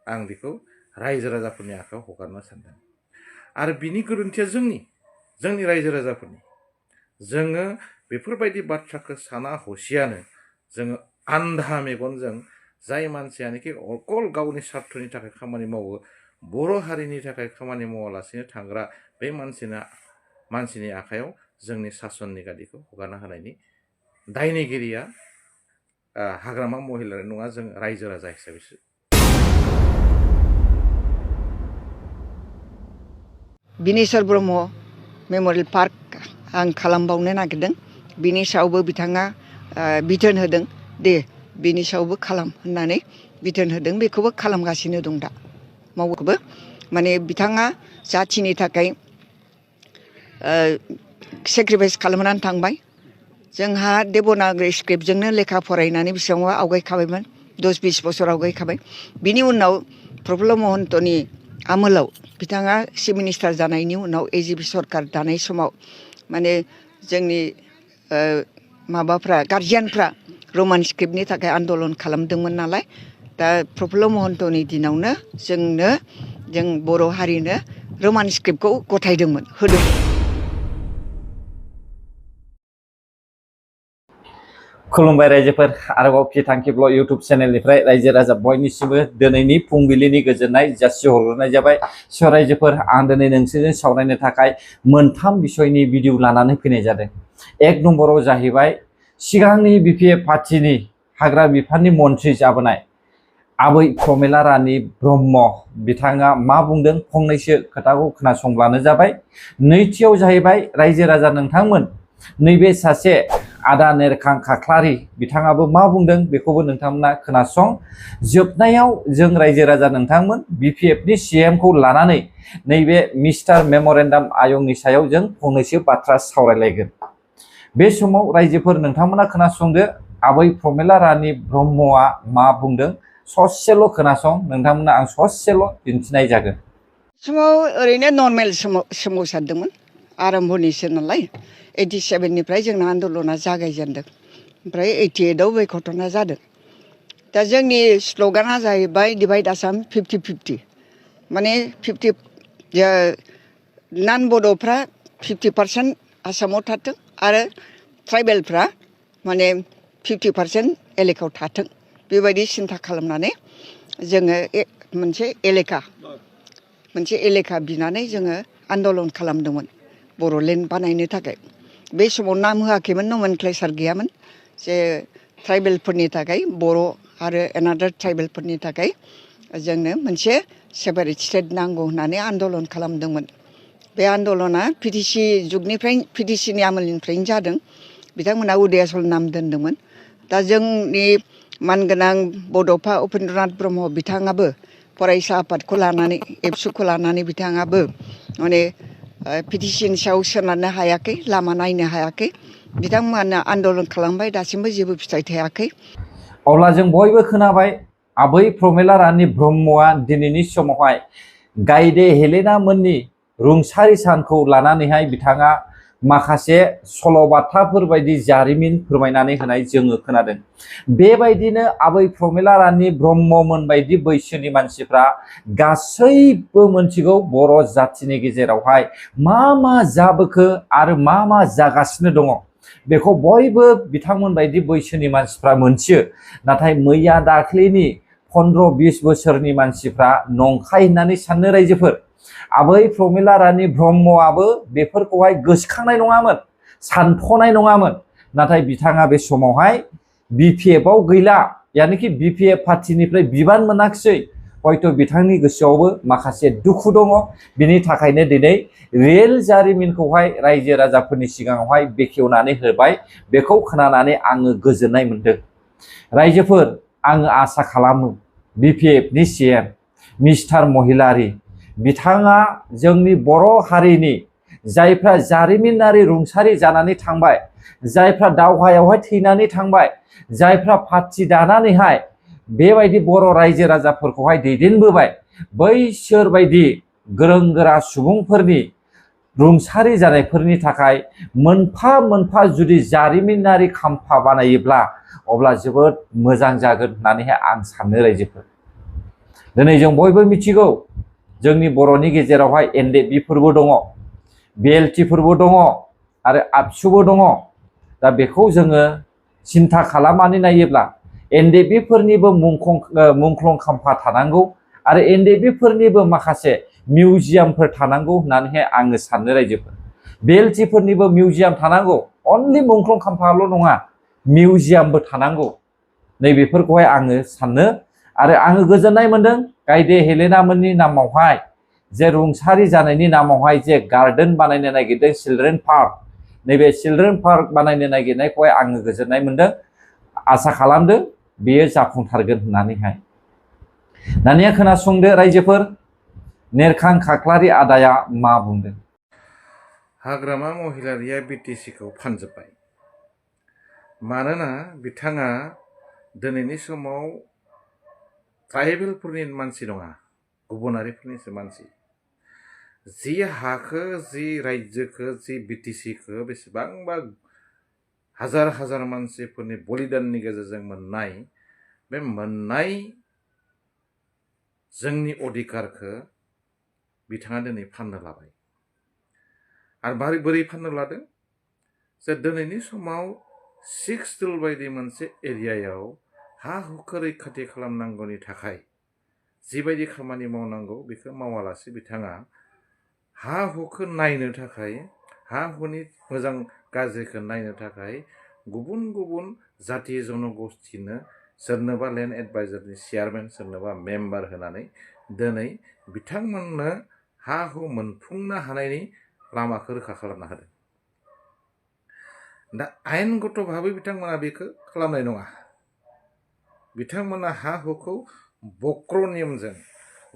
आं बेखौ रायजो राजाफोरनि आखायाव हगारनो सानदों आरो बिनि गोरोन्थिया जोंनि रायजो राजाफोरनि जोङो बेफोरबायदि बाथ्राखौ साना हसियानो जोङो आन्धा मेगनजों जाय मानसियानोखि अकल गावनि स्वार्थनि थाखाय खामानि मावो बर' हारिनि थाखाय खामानि मावालासिनो थांग्रा बे मानसिनि आखायाव जोंनि सासननि गादिखौ हगारना होनायनि दायनिगिरिया हाग्रामा महिलारि नङा जों रायजो राजा हिसाबैसो। बिनेश्वर ब्रह्म मेमरियेल पार्क आं खालामबावनो नागिरदों। बिनि सायावबो बिथाङा बिथोन होदों दे बिनि सायावबो खालाम होननानै बिथोन होदों। बेखौबो खालामगासिनो दं दा मावोबो माने बिथाङा जाथिनि थाखाय सेक्रिफाइस खालामनानै थांबाय। जोंहा देबनागरि स्क्रिप्टजोंनो लेखा फरायनानै बेसेबांबा आवगायखाबायमोन 10-20 बोसोर आवगायखाबाय। बिनि उनाव प्रफुल्ल महन्तनि आमोलाव बिथाङा चिफ मिनिस्टार जानायनि उनाव एजिपि सरकार दानाय समाव माने जोंनि माबाफ्रा गार्जियानफ्रा रमान स्क्रिप्टनि थाखाय आन्दलन खालामदोंमोन नालाय दा प्रफुल्ल महन्तनि दिनावनो जों बर' हारिनो रमान स्क्रिप्टखौ गथायदोंमोन होदोंमोन। खुलुमबाय रायजोफोर, आरोबाव फि थांखि ब्लग इउटुब चेनेलनिफ्राय रायजो राजा बयनिसिमबो दिनैनि फुंबिलिनि गोजोननाय जासिहरग्रोनाय जाबाय। स' रायजोफोर, आं दिनै नोंसोरजों सावरायनो थाखाय मोनथाम बिसयनि भिडिअ लानानै फैनाय जादों। एक नम्बराव जाहैबाय सिगांनि बिपिएफ पार्टिनि हाग्रा बिफाननि मन्थ्रि जाबोनाय आबै प्रमिला रानी ब्रह्म बिथाङा मा बुंदों फंनैसो खोथाखौ खोनासंब्लानो जाबाय। नैथियाव जाहैबाय रायजो राजा नोंथांमोन, नैबे सासे आदा नेरखां खाख्लारि बिथाङाबो मा बुंदों बेखौबो नोंथांमोना खोनासं। जोबनायाव जों रायजो राजा नोंथांमोन बिपिएफनि सिएमखौ लानानै नैबे मिस्टार मेमरेन्डाम आयंनि सायाव जों फंनैसो बाथ्रा सावरायलायगोन। बे समाव रायजोफोर नोंथांमोना खोनासंदो आबै प्रमिला रानी ब्रह्मआ मा बुंदों। ससेल' खोनासं, नोंथांमोना आं ससेल' दिन्थिनाय जागोन। समाव ओरैनो नर्मेल सोमावसारदोंमोन, आरम्भनिसो नालाय 87निफ्राय जोंना आन्दलना जागायजेनदों, ओमफ्राय 88आव बे घटना जादों। दा जोंनि स्ल'गाना जाहैबाय डिभाइड आसाम 50-50, माने 50 नान बड'फ्रा 50% आसामाव थाथों आरो ट्राइबेलफ्रा माने 50% एलेकायाव थाथों, बेबायदि सिन्था खालामनानै जोङो मोनसे एलेका बिनानै जोङो आन्दलन खालामदोंमोन बर'लेण्ड बानायनो थाखाय। बे समाव नाम होआखैमोन, नमेनक्लेचार गैयामोन जे ट्राइबेलफोरनि थाखाय बर' आरो एनादार ट्राइबेलफोरनि थाखाय जोंनो मोनसे सेपारेट स्टेट नांगौ होननानै आन्दलन खालामदोंमोन। बे आन्दलना पिटिसि जुगनिफ्राय पिटिसिनि आमोलनिफ्रायनो जादों। बिथांमोना उदयाचल नाम दोनदोंमोन। दा जोंनि मानगोनां बड'फा उपेन्द्रनाथ ब्रह्म बिथाङाबो फरायसा आफादखौ लानानै एबसुखौ लानानै बिथाङाबो माने पिटिसिनि सायाव सोनारनो हायाखै, लामा नायनो हायाखै। बिथांमोना आन्दलन खालामबाय, दासिमबो जेबो फिथाइ थायाखै। अब्ला जों बयबो खोनाबाय आबै प्रमिला रानी ब्रह्मआ दिनैनि समावहाय गायदे हेलेना मोननि रुंसारि सानखौ लानानैहाय बिथाङा माखासे सल'बाथाफोर बायदि जारिमिन फोरमायनानै होनाय जोङो खोनादों। बेबायदिनो आबै प्रमिला रानी ब्रह्ममोन बायदि बैसोनि मानसिफ्रा गासैबो मोनथिगौ बर' जाथिनि गेजेरावहाय मा मा जाबोखो आरो मा मा जागासिनो दङ बेखौ बयबो बिथांमोन बायदि बैसोनि मानसिफ्रा मोनथियो। नाथाय मैया दाख्लैनि 15-20 बोसोरनि मानसिफ्रा नंखाय होननानै साननो रायजोफोर। आबै प्रमिला रानी ब्रह्मआबो बेफोरखौहाय गोसोखांनाय नङामोन, सानथ'नाय नङामोन। नाथाय बिथाङा बे समावहाय बिपिएफआव गैला, यानिखि बिपिएफ पार्टिनिफ्राय बिबान मोनाखिसै। हयथ' बिथांनि गोसोआवबो माखासे दुखु दङ। बिनि थाखायनो दिनै रियेल जारिमिनखौहाय रायजो राजाफोरनि सिगाङावहाय बेखेवनानै होबाय। बेखौ खोनानानै आङो गोजोननाय मोनदों। रायजोफोर, आङो आसा खालामो बिपिएफनि सिएम मिस्टार महिलारि बिथाङा जोंनि बर' हारिनि जायफ्रा जारिमिनारि रुंसारि जानानै थांबाय, जायफ्रा दावहायावहाय थैनानै थांबाय, जायफ्रा पार्टि दानानैहाय बेबायदि बर' रायजो राजाफोरखौहाय दैदेनबोबाय, बैसोर बायदि गोरों गोरा सुबुंफोरनि रुंसारि जानायफोरनि थाखाय मोनफा मोनफा जुदि जारिमिनारि खाम्फा बानायोब्ला अब्ला जोबोद मोजां जागोन होननानैहाय आं सानो रायजोफोर। दिनै जों बयबो मिथिगौ जोंनि बर'नि गेजेरावहाय एनडेबि फोरबो दङ, बिएलटि फोरबो दङ आरो आबसुबो दङ। दा बेखौ जोङो सिन्था खालामनानै नायोब्ला एनडेबि फोरनिबो मुंख्लं खाम्फा थानांगौ आरो एनडेबि फोरनिबो माखासे मिउजियामफोर थानांगौ होननानैहाय आङो सानो रायजोफोर। बिएलटि फोरनिबो मिउजियाम थानांगौ, अनलि मुंख्लं खाम्फाल' नङा, मिउजियामबो थानांगौ। नैबेफोरखौहाय आङो सानो आरो आङो गोजोननाय मोनदों गायदे हेलेना मोननि नामावहाय जे रुंसारि जानायनि नामावहाय जे गार्डेन बानायनो नागिरदों, चिलड्रेन पार्क, नैबे चिलड्रेन पार्क बानायनो नागिरनायखौहाय आङो गोजोननाय मोनदों। आसा खालामदों बेयो जाफुंथारगोन होननानैहाय। दानिया खोनासंदो रायजोफोर, नेरखां खाख्लारि आदाया मा बुंदों। हाग्रामा महिलारिया बिटिसिखौ फानजोब्बाय। मानोना बिथाङा दिनैनि समाव ट्राइबेलफोरनि मानसि नङा, गुबुनारिफोरनिसो मानसि। जि हाखो, जि रायजोखो, जि बिटिसिखो बेसेबांबा हाजार हाजार मानसिफोरनि बलिदाननि गेजेरजों मोननाय, बे मोननाय जोंनि अधिकारखौ बिथाङा दिनै फाननो लाबाय। आरो बोरै फाननो लादों? जे दिनैनि समाव 6 दुल बायदि मोनसे एरियायाव हा हुखौ रैखाथि खालामनांगौनि थाखाय जिबायदि खामानि मावनांगौ बेखौ मावालासे बिथाङा हा हुखौ नायनो थाखाय, हा हुनि मोजां गाज्रिखौ नायनो थाखाय गुबुन गुबुन जाथि जनगोष्ठीनो सोरनोबा लेन्ड एडभाइजारनि चेयारमेन, सोरनोबा मेम्बार होनानै दिनै बिथांमोननो हा हु मोनफुंनो हानायनि लामाखौ रोखा खालामना होदों। दा आयेनगत भाबै बिथांमोना बेखौ खालामनाय नङा। बिथांमोना हा हुखौ बक्र नियमजों,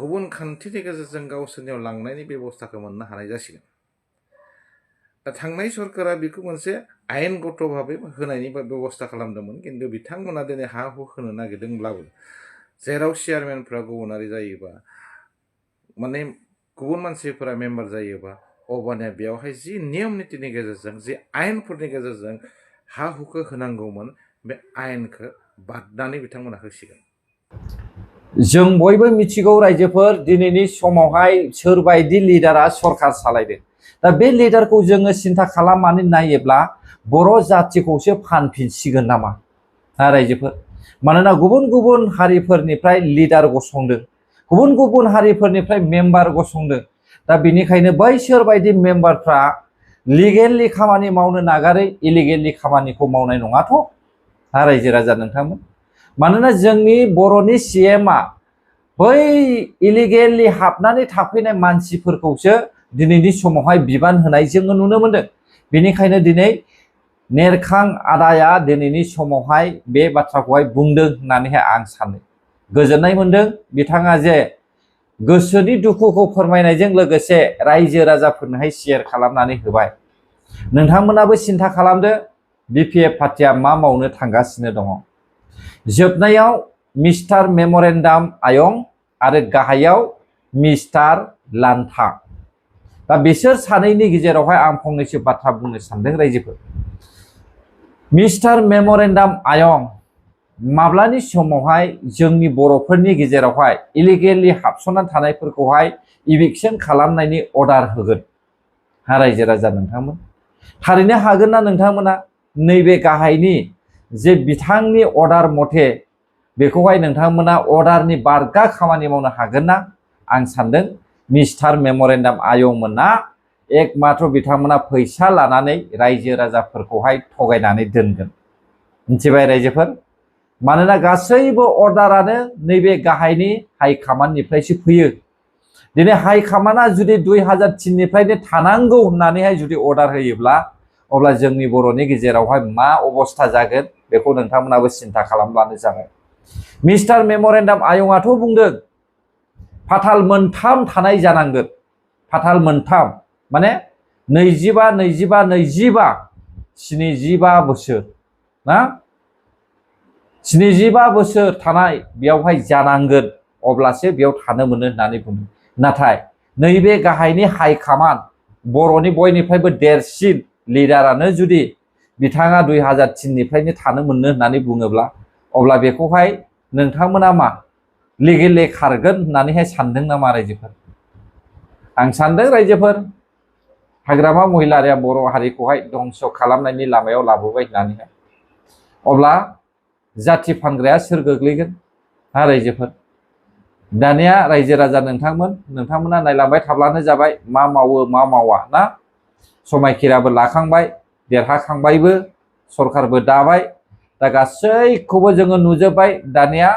गुबुन खान्थिनि गेजेरजों गावसोरनियाव लांनायनि बेबस्थाखौ मोननो हानाय जासिगोन। दा थांनाय सरकारा बेखौ मोनसे आयेनगत भाबै होनायनि बेबस्था खालामदोंमोन, खिन्थु बिथांमोना दिनै हा हु होनो नागिरदोंब्लाबो जेराव चेयारमेनफ्रा गुबुनारि जायोबा, माने गुबुन मानसिफोरा मेम्बार जायोबा, अबानिया बेयावहाय जि नियम नितिनि गेजेरजों, जि आयेनफोरनि गेजेरजों हा हुखौ होनांगौमोन, बे आयेनखौ बादनानै बिथांमोना होसिगोन। जों बयबो मिथिगौ रायजोफोर, दिनैनि समावहाय सोरबायदि लिडारा सरखार सालायदों। दा बे लिडारखौ जोङो सिन्था खालामनानै नायोब्ला बर' जाथिखौसो फानफिनसिगोन नामा रायजोफोर? मानोना गुबुन गुबुन हारिफोरनिफ्राय लिडार गसंदों, गुबुन गुबुन हारिफोरनिफ्राय मेम्बार गसंदों। दा बेनिखायनो बैसोर बायदि मेम्बारफ्रा लिगेलि खामानि मावनो नागारै इलिगेलि खामानिखौ मावनाय नङाथ' रायजो राजा नोंथांमोन। मानोना जोंनि बर'नि CMआ बै इलिगेलि हाबनानै थाफैनाय मानसिफोरखौसो दिनैनि समावहाय बिबान होनाय जोङो नुनो मोनदों। बेनिखायनो दिनै नेरखां आदाया दिनैनि समावहाय बे बाथ्राखौहाय बुंदों होननानैहाय आं सानो। गोजोननाय मोनदों बिथाङा जे गोसोनि दुखुखौ फोरमायनायजों लोगोसे रायजो राजाफोरनोहाय शेयार खालामनानै होबाय। नोंथांमोनाबो सिन्था खालामदो BPF पार्टिया मा मावनो थांगासिनो दङ। जोबनायाव मिस्टार मेमरेन्डाम आयं आरो गाहायाव मिस्टार लान्था, दा बिसोर सानैनि गेजेरावहाय आं फंनैसो बाथ्रा बुंनो सानदों रायजोफोर। मिस्टार मेमरेन्डाम आयं माब्लानि समावहाय जोंनि बर'फोरनि गेजेरावहाय इलिगेलि हाबसननानै थानायफोरखौहाय इभिक्सन खालामनायनि अर्डार होगोन? रायजो राजा नोंथांमोन थारैनो हागोन ना नोंथांमोना नैबे गाहायनि जे बिथांनि अर्डार मथे बेखौहाय नोंथांमोना अर्डारनि बारगा खामानि मावनो हागोन ना? आं सानदों मिस्टार मेमरेन्डाम आयंमोना एकमात्र बिथांमोना फैसा लानानै रायजो राजाफोरखौहाय थगायनानै दोनगोन। मिथिबाय रायजोफोर? मानोना गासैबो अर्डारानो नैबे गाहायनि हाइकमान्डनिफ्रायसो फैयो। दिनै हाइकमान्डआ जुदि 2003 निफ्रायनो थानांगौ होननानैहाय जुदि अर्डार होयोब्ला अब्ला जोंनि बर'नि गेजेरावहाय मा अबस्था जागोन बेखौ नोंथांमोनाबो सिन्था खालामब्लानो जाबाय। मिस्टार मेमरेन्डाम आयंआथ' बुंदों फाथाल मोनथाम थानाय जानांगोन। फाथाल मोनथाम माने 75 बोसोर ना, 75 बोसोर थानाय बेयावहाय जानांगोन, अब्लासो बेयाव थानो मोनो होननानै बुंदों। नाथाय नैबे गाहायनि हाइकमान्ड बर'नि बयनिफ्रायबो देरसिन लिडारानो जुदि बिथाङा 2003 निफ्रायनो थानो मोनो होननानै बुङोब्ला अब्ला बेखौहाय नोंथांमोना मा लिगेलि खारगोन होननानैहाय सानदों नामा रायजोफोर? आं सानदों रायजोफोर हाग्रामा महिलारिया बर' हारिखौहाय धंस' खालामनायनि लामायाव लाबोबाय होननानैहाय। अब्ला जाथि फानग्राया सोर गोग्लैगोन हा रायजोफोर? दानिया रायजो राजा नोंथांमोना नायलांबाय थाब्लानो जाबाय मा मावो मा मावा ना। समायखिराबो लाखांबाय, देरहाखांबायबो, सरखारबो दाबाय, दा गासैखौबो जोङो नुजोब्बाय। दानिया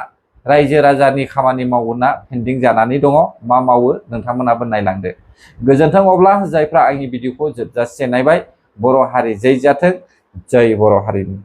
रायजो राजानि खामानि मावना पेन्डिं जानानै दङ। मा मावो नोंथांमोनाबो नायलांदो। गोजोन्थों। अब्ला जायफ्रा आंनि भिडिअखौ जोबजासे नायबाय, बर' हारि जै जाथों, जय बर' हारिनि।